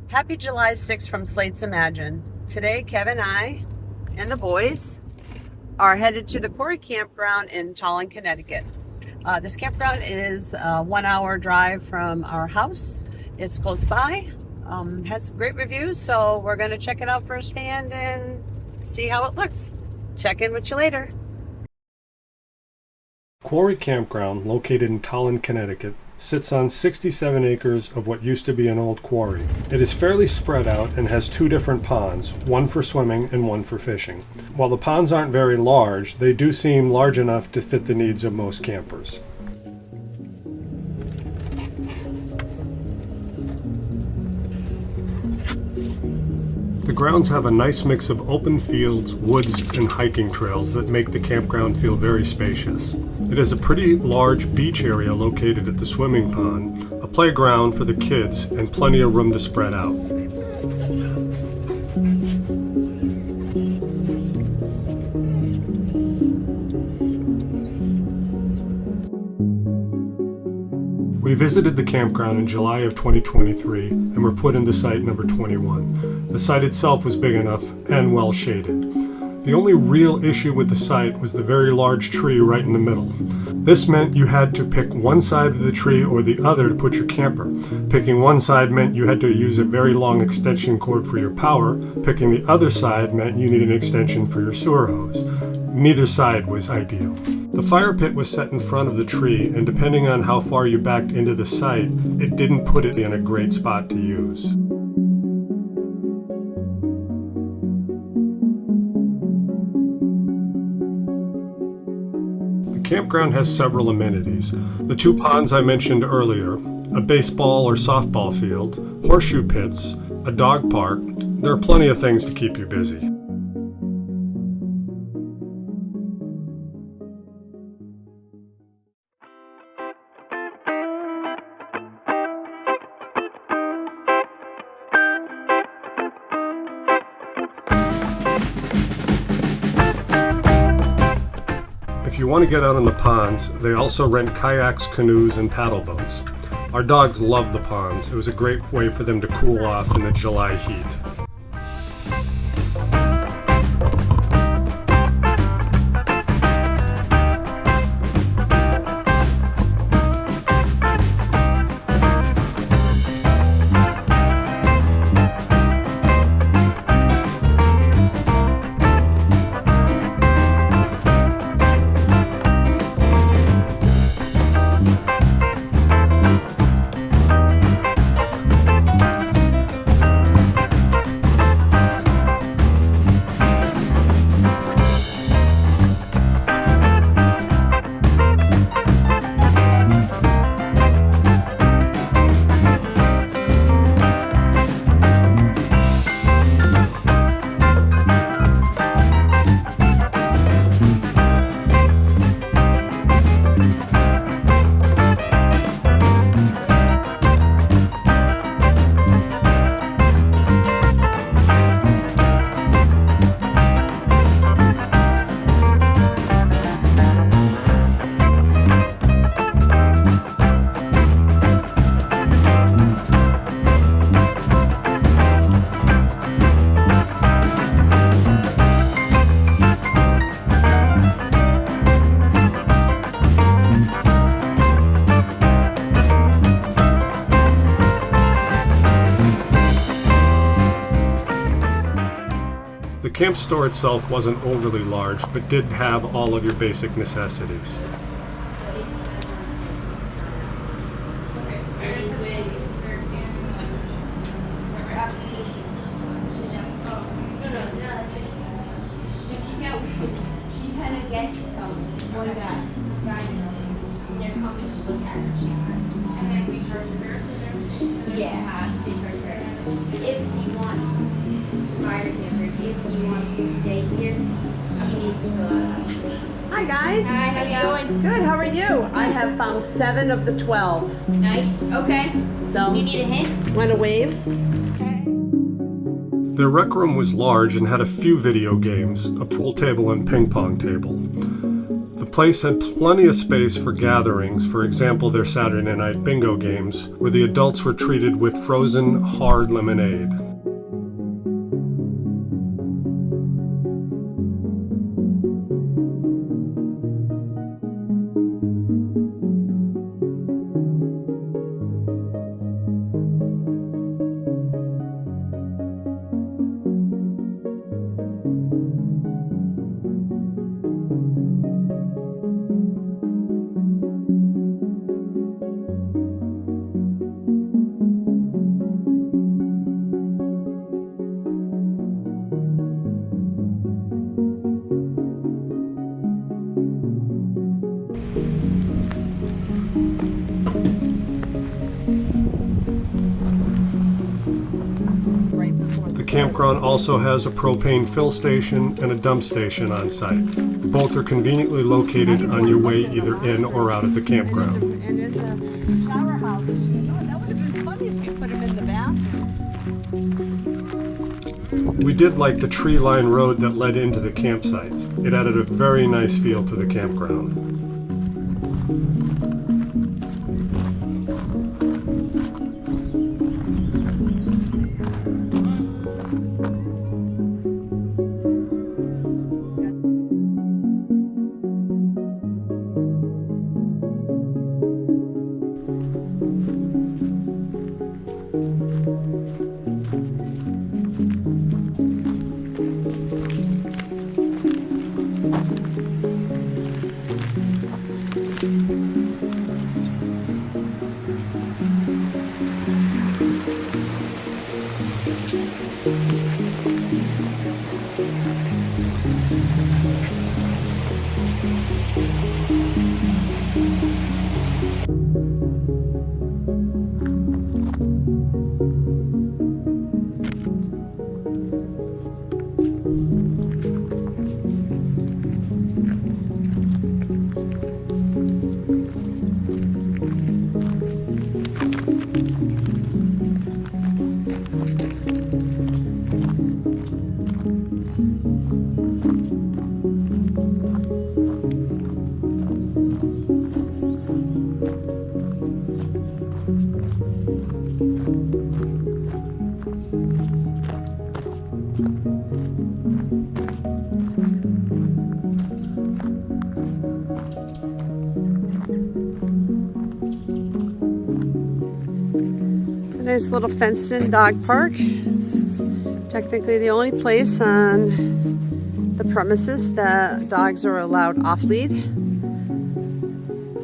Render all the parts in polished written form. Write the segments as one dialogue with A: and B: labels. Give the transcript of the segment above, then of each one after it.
A: Happy July 6th from Slate's Imagine. Today, Kevin and I and the boys are headed to the Quarry Campground in Tolland, Connecticut. This campground is a 1-hour drive from our house. It's close by, has some great reviews, so we're going to check it out firsthand and see how it looks. Check in with you later.
B: Quarry Campground, located in Tolland, Connecticut, sits on 67 acres of what used to be an old quarry. It is fairly spread out and has 2 different ponds, one for swimming and one for fishing. While the ponds aren't very large, they do seem large enough to fit the needs of most campers. The grounds have a nice mix of open fields, woods, and hiking trails that make the campground feel very spacious. It is a pretty large beach area located at the swimming pond, a playground for the kids, and plenty of room to spread out. We visited the campground in July of 2023 and were put into site number 21. The site itself was big enough and well shaded. The only real issue with the site was the very large tree right in the middle. This meant you had to pick one side of the tree or the other to put your camper. Picking one side meant you had to use a very long extension cord for your power. Picking the other side meant you needed an extension for your sewer hose. Neither side was ideal. The fire pit was set in front of the tree, and depending on how far you backed into the site, it didn't put it in a great spot to use. The campground has several amenities. The 2 ponds I mentioned earlier, a baseball or softball field, horseshoe pits, a dog park. There are plenty of things to keep you busy. If you want to get out on the ponds, they also rent kayaks, canoes, and paddle boats. Our dogs love the ponds. It was a great way for them to cool off in the July heat. The camp store itself wasn't overly large, but did have all of your basic necessities.
C: Yeah, if he wants fire camper, if he wants to stay here, he needs to fill out an application.
A: Hi guys.
C: Hi, how's it going?
A: Good, how are you? I have found 7 of the 12.
C: Nice, okay.
A: So,
C: You need a hint?
A: want to wave?
C: Okay.
B: Their rec room was large and had a few video games, a pool table and ping pong table. The place had plenty of space for gatherings, for example their Saturday night bingo games, where the adults were treated with frozen hard lemonade. The campground also has a propane fill station and a dump station on site. Both are conveniently located on your way either in or out of the campground.
A: And in the shower house. Oh, that would have been funny if you put them in the bathroom.
B: We did like the tree-lined road that led into the campsites. It added a very nice feel to the campground.
A: Nice little fenced-in dog park. It's technically the only place on the premises that dogs are allowed off-lead.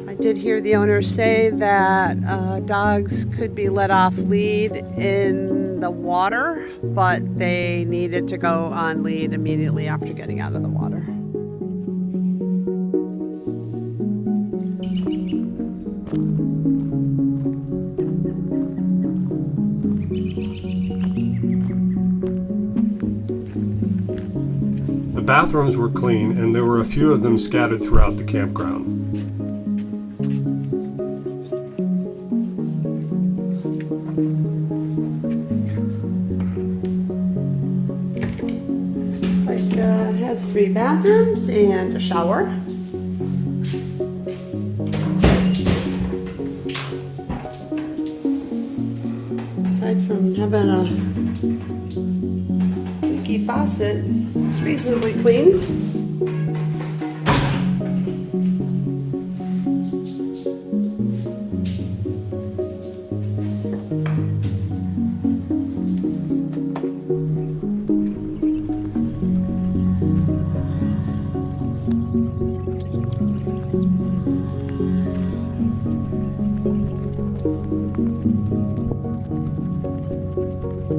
A: I did hear the owner say that dogs could be let off lead in the water, but they needed to go on lead immediately after getting out of the water.
B: The bathrooms were clean, and there were a few of them scattered throughout the campground.
A: It's like it has 3 bathrooms and a shower. Aside from having a leaky faucet, it's reasonably clean.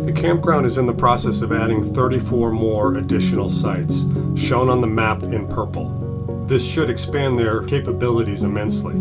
B: The campground is in the process of adding 34 more additional sites, shown on the map in purple. This should expand their capabilities immensely.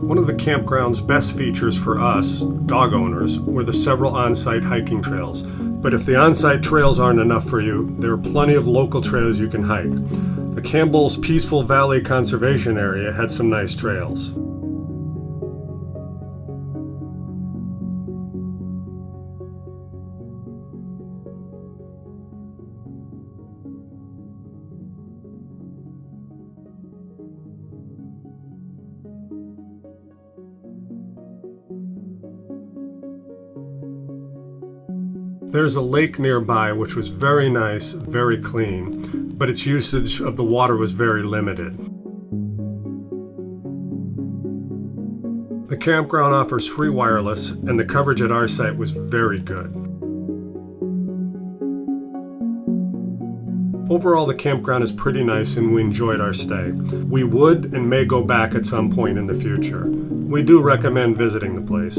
B: One of the campground's best features for us, dog owners, were the several on-site hiking trails. But if the on-site trails aren't enough for you, there are plenty of local trails you can hike. The Campbell's Peaceful Valley Conservation Area had some nice trails. There's a lake nearby which was very nice, very clean, but its usage of the water was very limited. The campground offers free wireless, and the coverage at our site was very good. Overall, the campground is pretty nice and we enjoyed our stay. We would and may go back at some point in the future. We do recommend visiting the place.